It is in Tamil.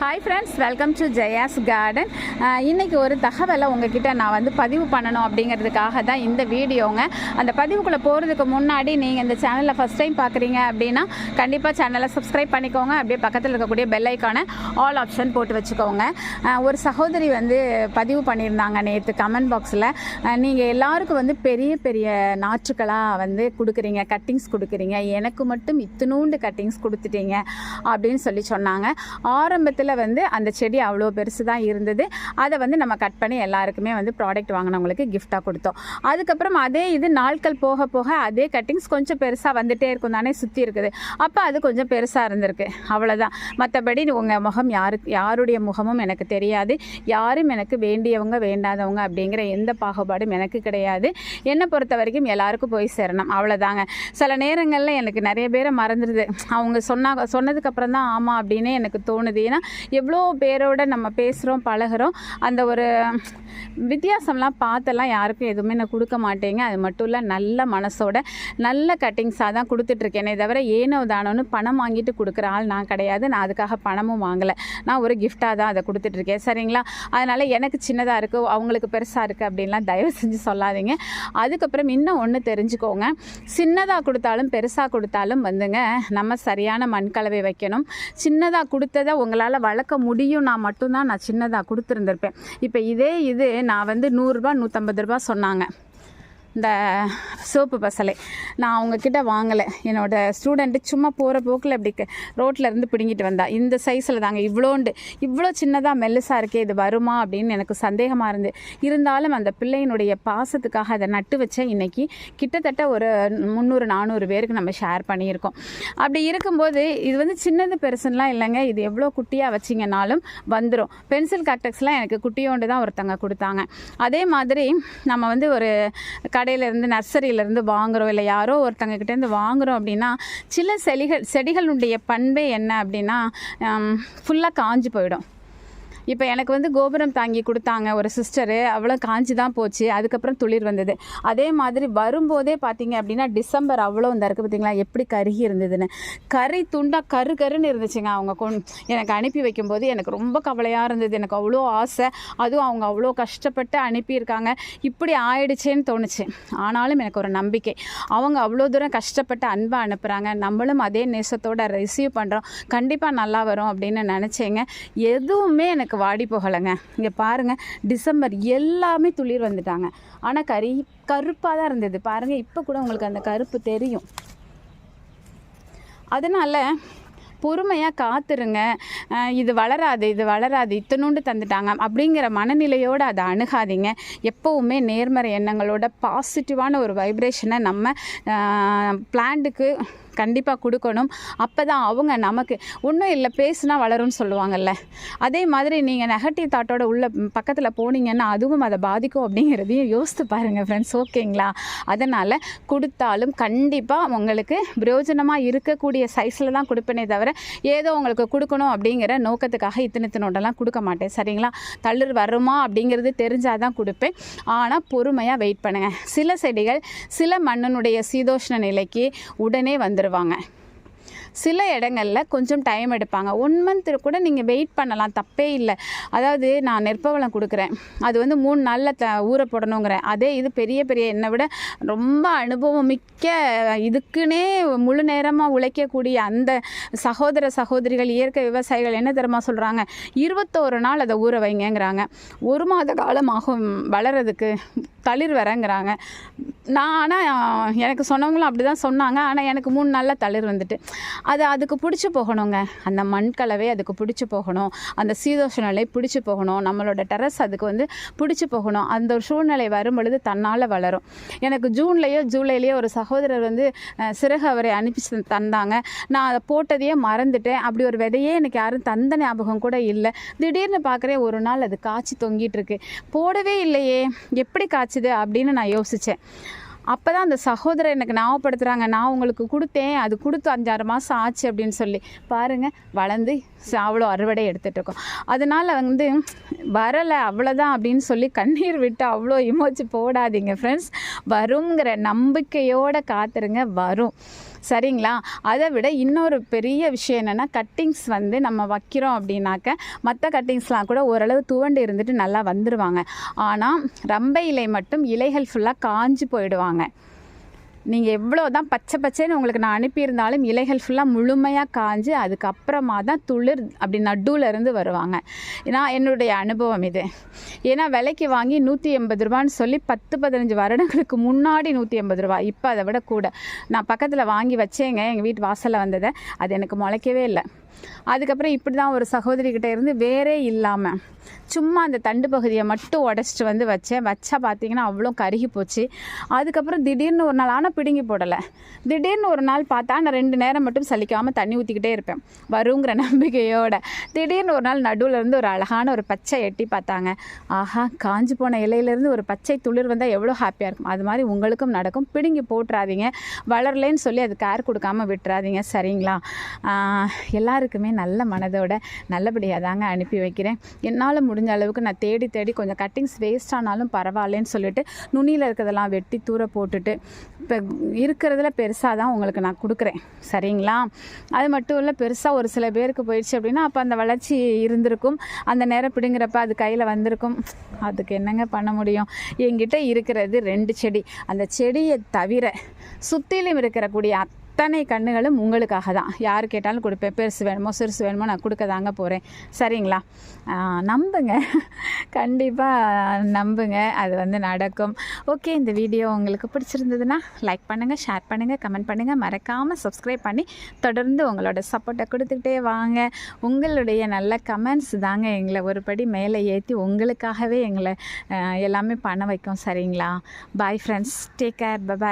Hi friends, welcome to Jaya's garden. இன்றைக்கி ஒரு தகவலை உங்ககிட்ட நான் வந்து பதிவு பண்ணணும் அப்படிங்கிறதுக்காக தான் இந்த வீடியோங்க. அந்த பதிவுக்குள்ளே போகிறதுக்கு முன்னாடி நீங்கள் இந்த சேனலை ஃபஸ்ட் டைம் பார்க்குறீங்க அப்படின்னா கண்டிப்பாக சேனலை சப்ஸ்கிரைப் பண்ணிக்கோங்க. அப்படியே பக்கத்தில் இருக்கக்கூடிய பெல் ஐக்கானை ஆல் ஆப்ஷன் போட்டு வச்சுக்கோங்க. ஒரு சகோதரி வந்து பதிவு பண்ணியிருந்தாங்க நேற்று கமெண்ட் பாக்ஸில், நீங்கள் எல்லாருக்கும் வந்து பெரிய பெரிய நாற்றுக்களாக வந்து கொடுக்குறீங்க, கட்டிங்ஸ் கொடுக்குறீங்க, எனக்கு மட்டும் இத்தினூண்டு கட்டிங்ஸ் கொடுத்துட்டீங்க அப்படின்னு சொல்லி சொன்னாங்க. ஆரம்பத்தில் வந்து அந்த செடி அவ்வளோ பெருசு தான் இருந்தது. அதை வந்து நம்ம கட் பண்ணி எல்லாருக்குமே வந்து ப்ராடக்ட் வாங்கினவங்களுக்கு கிஃப்டாக கொடுத்தோம். அதுக்கப்புறம் அதே இது நாட்கள் போக போக அதே கட்டிங்ஸ் கொஞ்சம் பெருசாக வந்துகிட்டே இருக்கும் தானே, சுற்றி இருக்குது. அப்போ அது கொஞ்சம் பெருசாக இருந்திருக்கு, அவ்வளோதான். மற்றபடி உங்கள் முகம் யாருடைய முகமும் எனக்கு தெரியாது. யாரும் எனக்கு வேண்டியவங்க வேண்டாதவங்க அப்படிங்கிற எந்த பாகுபாடும் எனக்கு கிடையாது. என்னை பொறுத்த வரைக்கும் எல்லாருக்கும் போய் சேரணும், அவ்வளோதாங்க. சில நேரங்களில் எனக்கு நிறைய பேரை மறந்துடுது. அவங்க சொன்னதுக்கப்புறம் தான் ஆமாம் அப்படின்னே எனக்கு தோணுது. ஏன்னா எவ்வளோ பேரோட நம்ம பேசுகிறோம், பழகிறோம். அந்த ஒரு வித்தியாசம்லாம் பார்த்தெல்லாம் யாருக்கும் எதுவுமே நான் கொடுக்க மாட்டேங்க. அது மட்டும் இல்லை, நல்ல மனசோட நல்ல கட்டிங்ஸாக தான் கொடுத்துட்ருக்கேனே தவிர ஏனோ தானோன்னு பணம் வாங்கிட்டு கொடுக்குற ஆள் நான் கிடையாது. நான் அதுக்காக பணமும் வாங்கலை. நான் ஒரு கிஃப்டாக தான் அதை கொடுத்துட்ருக்கேன், சரிங்களா? அதனால் எனக்கு சின்னதாக இருக்குது, அவங்களுக்கு பெருசாக இருக்குது அப்படின்லாம் தயவு செஞ்சு சொல்லாதீங்க. அதுக்கப்புறம் இன்னும் ஒன்று தெரிஞ்சுக்கோங்க, சின்னதாக கொடுத்தாலும் பெருசாக கொடுத்தாலும் வந்துங்க நம்ம சரியான மண்கலவை வைக்கணும். சின்னதாக கொடுத்ததை உங்களால் வளர்க்க முடியும்னா மட்டும்தான் நான் சின்னதாக கொடுத்துருந்துருப்பேன். இப்போ இதே இது நான் வந்து 100 ரூபா 150 ரூபா சொன்னாங்க இந்த சோப்பு பசலை. நான் அவங்கக்கிட்ட வாங்கலை. என்னோடய ஸ்டூடெண்ட்டு சும்மா போகிற போக்கில் இப்படி ரோட்டில் இருந்து பிடுங்கிட்டு வந்தா. இந்த சைஸில் தாங்க, இவ்வளோ சின்னதாக மெல்லுசாக இருக்கே, இது வருமா அப்படின்னு எனக்கு சந்தேகமாக இருந்தாலும் அந்த பிள்ளையினுடைய பாசத்துக்காக அதை நட்டு வச்சேன். இன்றைக்கி கிட்டத்தட்ட ஒரு 300-400 பேருக்கு நம்ம ஷேர் பண்ணியிருக்கோம். அப்படி இருக்கும்போது இது வந்து சின்னது பெருசுலாம் இல்லைங்க. இது எவ்வளோ குட்டியாக வச்சிங்கனாலும் வந்துடும். பென்சில் காக்டக்ஸ்லாம் எனக்கு குட்டியோண்டு தான் ஒருத்தங்க கொடுத்தாங்க. அதே மாதிரி நம்ம வந்து ஒரு கடையிலேருந்து நர்சரியிலேருந்து வாங்குகிறோம், இல்லை யாரோ ஒருத்தங்கக்கிட்டேருந்து வாங்குகிறோம் அப்படின்னா சில செடிகளுடைய பண்பே என்ன அப்படின்னா ஃபுல்லாக காஞ்சு போயிடும். இப்போ எனக்கு வந்து கோபுரம் தாங்கி கொடுத்தாங்க ஒரு சிஸ்டரு, அவ்வளோ காஞ்சி தான் போச்சு. அதுக்கப்புறம் துளிர் வந்தது. அதே மாதிரி வரும்போதே பார்த்தீங்க அப்படின்னா டிசம்பர் அவ்வளோ இந்த இருக்குது பார்த்தீங்களா, எப்படி கருகி இருந்ததுன்னு. கறி துண்டாக கருன்னு இருந்துச்சுங்க. அவங்க எனக்கு அனுப்பி வைக்கும்போது எனக்கு ரொம்ப கவலையாக இருந்தது. எனக்கு அவ்வளோ ஆசை, அதுவும் அவங்க அவ்வளோ கஷ்டப்பட்டு அனுப்பியிருக்காங்க, இப்படி ஆயிடுச்சேன்னு தோணுச்சு. ஆனாலும் எனக்கு ஒரு நம்பிக்கை, அவங்க அவ்வளோ தூரம் கஷ்டப்பட்டு அன்பாக அனுப்புகிறாங்க, நம்மளும் அதே நேசத்தோடு ரிசீவ் பண்ணுறோம், கண்டிப்பாக நல்லா வரும் அப்படின்னு நினச்சேங்க. எதுவுமே எனக்கு வாடி போகலைங்க. இங்கே பாருங்கள், டிசம்பர் எல்லாமே துளிர் வந்துட்டாங்க. ஆனால் கருப்பாக தான் இருந்தது பாருங்கள். இப்போ கூட உங்களுக்கு அந்த கருப்பு தெரியும். அதனால் பொறுமையாக காத்துருங்க. இது வளராது இத்தனோண்டு தந்துட்டாங்க அப்படிங்கிற மனநிலையோடு அதை அணுகாதீங்க. எப்போவுமே நேர்மறை எண்ணங்களோட பாசிட்டிவான ஒரு வைப்ரேஷனை நம்ம பிளான்ட்டுக்கு கண்டிப்பாக கொடுக்கணும். அப்போ தான் அவங்க நமக்கு ஒன்றும் இல்லை, பேசுனா வளரும்னு சொல்லுவாங்கள்ல, அதே மாதிரி நீங்கள் நெகட்டிவ் தாட்டோட உள்ள பக்கத்தில் போனீங்கன்னா அதுவும் அதை பாதிக்கும் அப்படிங்கிறதையும் யோசித்து பாருங்கள் ஃப்ரெண்ட்ஸ், ஓகேங்களா? அதனால் கொடுத்தாலும் கண்டிப்பாக உங்களுக்கு பிரயோஜனமாக இருக்கக்கூடிய சைஸில் தான் கொடுப்பேனே தவிர ஏதோ உங்களுக்கு கொடுக்கணும் அப்படிங்கிற நோக்கத்துக்காக இத்தனோடலாம் கொடுக்க மாட்டேன், சரிங்களா? தளிர் வருமா அப்படிங்கிறது தெரிஞ்சால் தான் கொடுப்பேன். ஆனால் பொறுமையாக வெயிட் பண்ணுங்கள். சில செடிகள் சில மண்ணினுடைய சீதோஷ்ண நிலைக்கு உடனே வந்துடுவாங்க. சில இடங்களில் கொஞ்சம் டைம் எடுப்பாங்க. 1 மந்த் கூட நீங்கள் வெயிட் பண்ணலாம், தப்பே இல்லை. அதாவது நான் நெற்பவளம் கொடுக்குறேன், அது வந்து 3 நாளில் ஊற போடணுங்கிறேன். அதே இது பெரிய என்னை விட ரொம்ப அனுபவம் மிக்க இதுக்குன்னே முழு நேரமாக உழைக்கக்கூடிய அந்த சகோதரிகள், இயற்கை விவசாயிகள் என்ன தெரியுமா சொல்கிறாங்க, 21 நாள் அதை ஊற வைங்கிறாங்க. 1 மாத காலம் ஆகும் வளர்கிறதுக்கு, தளிர் வரங்கிறாங்க. நான் ஆனால் எனக்கு சொன்னவங்களும் அப்படி தான் சொன்னாங்க. ஆனால் எனக்கு 3 நாளில் தளிர் வந்துட்டு அதுக்கு பிடிச்சி போகணுங்க. அந்த மண்கலவை அதுக்கு பிடிச்சி போகணும், அந்த சீதோஷ நிலை பிடிச்சி போகணும், நம்மளோட டெரஸ் அதுக்கு வந்து பிடிச்சி போகணும். அந்த ஒரு சூழ்நிலை வரும் பொழுது தன்னால் வளரும். எனக்கு ஜூலைலேயோ ஒரு சகோதரர் வந்து சிறகு அவரை அனுப்பி தந்தாங்க. நான் அதை போட்டதையே மறந்துட்டேன். அப்படி ஒரு விதையே எனக்கு யாரும் தந்த ஞாபகம் கூட இல்லை. திடீர்னு பார்க்குறேன் ஒரு நாள் அது காய்ச்சி தொங்கிட்டு இருக்கு. போடவே இல்லையே, எப்படி காய்ச்சுது அப்படின்னு நான் யோசித்தேன். அப்போ தான் அந்த சகோதரர் எனக்கு ஞாபகப்படுத்துகிறாங்க, நான் உங்களுக்கு கொடுத்தேன், அது கொடுத்து 5-6 மாதம் ஆச்சு அப்படின்னு சொல்லி. பாருங்கள், வளர்ந்து அவ்வளோ அறுவடை எடுத்துகிட்டு இருக்கோம். அதனால் வந்து வரலை அவ்வளோதான் அப்படின்னு சொல்லி கண்ணீர் விட்டு அவ்வளோ இமோஜி போடாதீங்க ஃப்ரெண்ட்ஸ். வருங்கிற நம்பிக்கையோடு காத்துருங்க, வரும். சரிங்களா? அதை விட இன்னொரு பெரிய விஷயம் என்னென்னா, கட்டிங்ஸ் வந்து நம்ம வைக்கிறோம் அப்படின்னாக்க மற்ற கட்டிங்ஸ்லாம் கூட ஓரளவு துவண்டு இருந்துட்டு நல்லா வந்துடுவாங்க. ஆனால் ரம்பை இலை மட்டும் இலைகள் ஃபுல்லாக காஞ்சி போயிடுவாங்க. நீங்கள் எவ்வளோ தான் பச்சை பச்சைன்னு உங்களுக்கு நான் அனுப்பியிருந்தாலும் இலைகள் ஃபுல்லாக முழுமையாக காஞ்சு அதுக்கப்புறமா தான் துளிர் அப்படி நடுவில் இருந்து வருவாங்க. நான் என்னுடைய அனுபவம் இது. ஏன்னா விலைக்கு வாங்கி 180 ரூபான்னு சொல்லி 10-15 வருடங்களுக்கு முன்னாடி 180 ரூபா, இப்போ அதை விட கூட. நான் பக்கத்தில் வாங்கி வச்சேங்க, எங்கள் வீட்டு வாசலில் வந்ததை. அது எனக்கு முளைக்கவே இல்லை. அதுக்கப்புறம் இப்படி தான் ஒரு சகோதரிக்கிட்ட இருந்து வேறே இல்லாமல் சும்மா அந்த தண்டு பகுதியை மட்டும் உடச்சிட்டு வந்து வச்சேன். வச்சா பார்த்தீங்கன்னா அவ்வளோ கருகி போச்சு. அதுக்கப்புறம் திடீர்னு ஒரு நாள், ஆனால் பிடுங்கி போடலை, திடீர்னு ஒரு நாள் பார்த்தா நான் 2 நேரம் மட்டும் சலிக்காமல் தண்ணி ஊற்றிக்கிட்டே இருப்பேன் வருங்கிற நம்பிக்கையோட. திடீர்னு ஒரு நாள் நடுவில் இருந்து ஒரு அழகான ஒரு பச்சை எட்டி பார்த்தாங்க. ஆஹா, காஞ்சி போன இலையிலேருந்து ஒரு பச்சை துளிர் வந்தால் எவ்வளோ ஹாப்பியாக இருக்கும். அது மாதிரி உங்களுக்கும் நடக்கும். பிடுங்கி போட்டுறாதீங்க. வளரலேன்னு சொல்லி அது கேர் கொடுக்காமல் விட்டுறாதீங்க. சரிங்களா? எல்லாருக்குமே நல்ல மனதோட நல்லபடியாக தாங்க அனுப்பி வைக்கிறேன். என்னால் முடிஞ்ச அளவுக்கு நான் தேடி தேடி கொஞ்சம் கட்டிங்ஸ் வேஸ்ட் ஆனாலும் பரவாயில்லன்னு சொல்லிட்டு நுனியில் இருக்கிறதெல்லாம் வெட்டி தூர போட்டுட்டு இப்போ இருக்கிறதுல பெருசாக தான் உங்களுக்கு நான் கொடுக்குறேன். சரிங்களா? அது மட்டும் இல்லை, பெருசாக ஒரு சில பேருக்கு போயிடுச்சு அப்படின்னா அப்போ அந்த வளர்ச்சி இருந்திருக்கும். அந்த நேரம் பிடுங்கிறப்ப அது கையில் வந்திருக்கும். அதுக்கு என்னங்க பண்ண முடியும்? என்கிட்ட இருக்கிறது 2 செடி. அந்த செடியை தவிர சுற்றிலும் இருக்கக்கூடிய அத்தனை கண்ணுகளும் உங்களுக்காக தான். யார் கேட்டாலும் கொடுப்பேன். பெருசு வேணுமோ சிறுசு வேணுமோ நான் கொடுக்க தாங்க போகிறேன். சரிங்களா? நம்புங்க, கண்டிப்பாக நம்புங்க, அது வந்து நடக்கும். ஓகே, இந்த வீடியோ உங்களுக்கு பிடிச்சிருந்ததுன்னா லைக் பண்ணுங்கள், ஷேர் பண்ணுங்கள், கமெண்ட் பண்ணுங்கள். மறக்காமல் சப்ஸ்கிரைப் பண்ணி தொடர்ந்து உங்களோட சப்போர்ட்டை கொடுத்துக்கிட்டே வாங்க. உங்களுடைய நல்ல கமெண்ட்ஸ் தாங்க எங்களை ஒரு படி மேலே ஏற்றி உங்களுக்காகவே எங்களை எல்லாமே பண்ண வைக்கும். சரிங்களா? Bye friends, take care, bye bye.